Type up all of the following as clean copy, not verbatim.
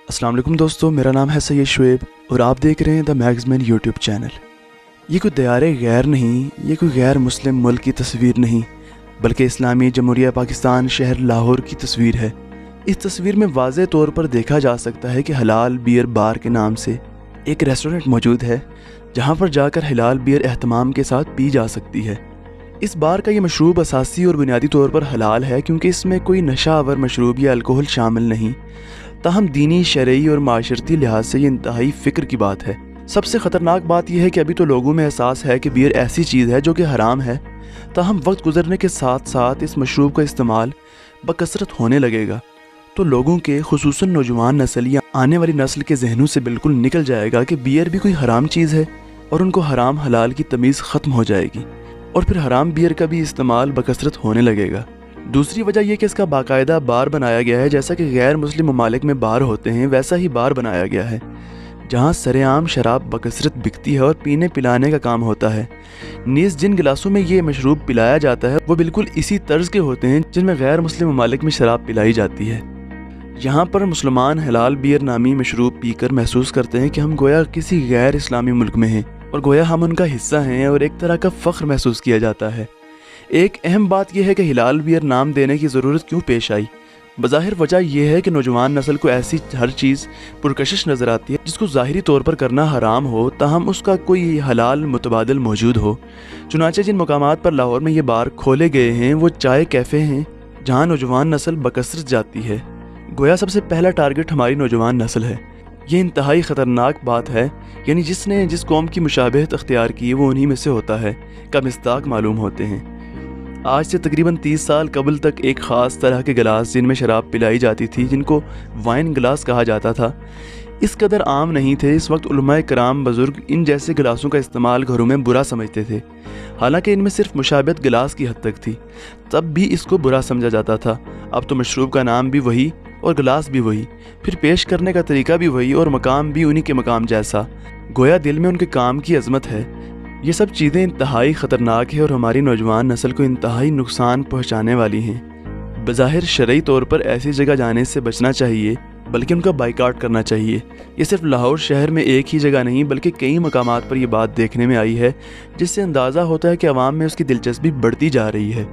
अस्सलाम वालेकुम दोस्तों, मेरा नाम है सैयद शुएब और आप देख रहे हैं द मैगज़मैन यूट्यूब चैनल। ये कोई दयारे गैर नहीं, ये कोई गैर मुस्लिम मुल्क की तस्वीर नहीं, बल्कि इस्लामी जमहूरिया पाकिस्तान शहर लाहौर की तस्वीर है। इस तस्वीर में वाज़े तौर पर देखा जा सकता है कि हलाल बियर बार के नाम से एक रेस्टोरेंट मौजूद है, जहाँ पर जाकर हलाल बियर एहतमाम के साथ पी जा सकती है। इस बार का ये मशरूब असासी और बुनियादी तौर पर हलाल है, क्योंकि इसमें कोई नशा आवर मशरूब या अल्कोहल शामिल नहीं। ताहम दीनी, शरई और माशरती लिहाज से ये इंतहाई फ़िक्र की बात है। सबसे ख़तरनाक बात यह है कि अभी तो लोगों में एहसास है कि बियर ऐसी चीज़ है जो कि हराम है, ताहम वक्त गुजरने के साथ साथ इस मशरूब का इस्तेमाल बकसरत होने लगेगा, तो लोगों के खुसूसन नौजवान नस्ल या आने वाली नस्ल के जहनों से बिल्कुल निकल जाएगा कि बियर भी कोई हराम चीज़ है, और उनको हराम हलाल की तमीज़ ख़त्म हो जाएगी और फिर हराम बियर का भी इस्तेमाल बकसरत होने लगेगा। दूसरी वजह यह कि इसका बाकायदा बार बनाया गया है। जैसा कि गैर मुस्लिम ममालिक में बार होते हैं, वैसा ही बार बनाया गया है, जहाँ सरेआम शराब बकसरत बिकती है और पीने पिलाने का काम होता है। नीज़ जिन गिलासों में ये मशरूब पिलाया जाता है वो बिल्कुल इसी तर्ज के होते हैं जिनमें गैर मुस्लिम ममालिक में शराब पिलाई जाती है। यहाँ पर मुसलमान हलाल बियर नामी मशरूब पीकर महसूस करते हैं कि हम गोया किसी गैर इस्लामी मुल्क में हैं और गोया हम उनका हिस्सा हैं, और एक तरह का फ़ख्र महसूस किया जाता है। एक अहम बात यह है कि हलाल बियर नाम देने की ज़रूरत क्यों पेश आई। बज़ाहिर वजह यह है कि नौजवान नस्ल को ऐसी हर चीज़ पुरकशिश नज़र आती है जिसको ज़ाहिरी तौर पर करना हराम हो, ताहम उसका कोई हलाल मुतबादिल मौजूद हो। चुनांचे जिन मकामात पर लाहौर में ये बार खोले गए हैं वो चाय कैफ़े हैं, जहाँ नौजवान नस्ल बकसरत जाती है। गोया सबसे पहला टारगेट हमारी नौजवान नस्ल है। ये इंतहाई ख़तरनाक बात है, यानी जिसने जिस कौम की मुशाबहत अख्तियार की वो उन्हीं में से होता है, का मिस्दाक मालूम होते हैं। आज से तकरीबन 30 साल कबल तक एक ख़ास तरह के गिलास जिनमें शराब पिलाई जाती थी, जिनको वाइन गिलास कहा जाता था, इस कदर आम नहीं थे। इस वक्त उलमाए कराम बुज़ुर्ग इन जैसे गिलासों का इस्तेमाल घरों में बुरा समझते थे। हालांकि इनमें सिर्फ मुशाबहत गिलास की हद तक थी, तब भी इसको बुरा समझा जाता था। अब तो मशरूब का नाम भी वही और गिलास भी वही, फिर पेश करने का तरीका भी वही और मकाम भी उन्हीं के मकाम जैसा। गोया दिल में उनके काम की अजमत है। ये सब चीज़ें इंतहाई ख़तरनाक है और हमारी नौजवान नस्ल को इंतहाई नुकसान पहुँचाने वाली हैं। बज़ाहिर शरई तौर पर ऐसी जगह जाने से बचना चाहिए, बल्कि उनका बाइकाट करना चाहिए। ये सिर्फ लाहौर शहर में एक ही जगह नहीं, बल्कि कई मकामात पर यह बात देखने में आई है, जिससे अंदाज़ा होता है कि अवाम में उसकी दिलचस्पी बढ़ती जा रही है।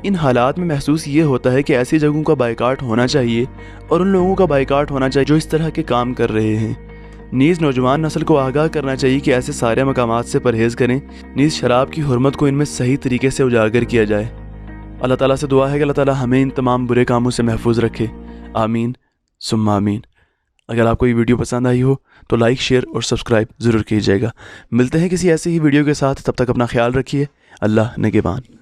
इन हालात में महसूस ये होता है कि ऐसी जगहों का बाइकाट होना चाहिए और उन लोगों का बाइकाट होना चाहिए जो इस तरह के काम कर रहे हैं। नीज़ नौजवान नस्ल को आगाह करना चाहिए कि ऐसे सारे मकामात से परहेज़ करें। नीज़ शराब की हुर्मत को इनमें सही तरीके से उजागर किया जाए। अल्लाह ताला से दुआ है कि अल्लाह ताला हमें इन तमाम बुरे कामों से महफूज रखे। आमीन सुम्मा आमीन। अगर आपको ये वीडियो पसंद आई हो तो लाइक, शेयर और सब्सक्राइब ज़रूर कीजिएगा। मिलते हैं किसी ऐसी ही वीडियो के साथ, तब तक अपना ख्याल रखिए। अल्लाह निगहबान।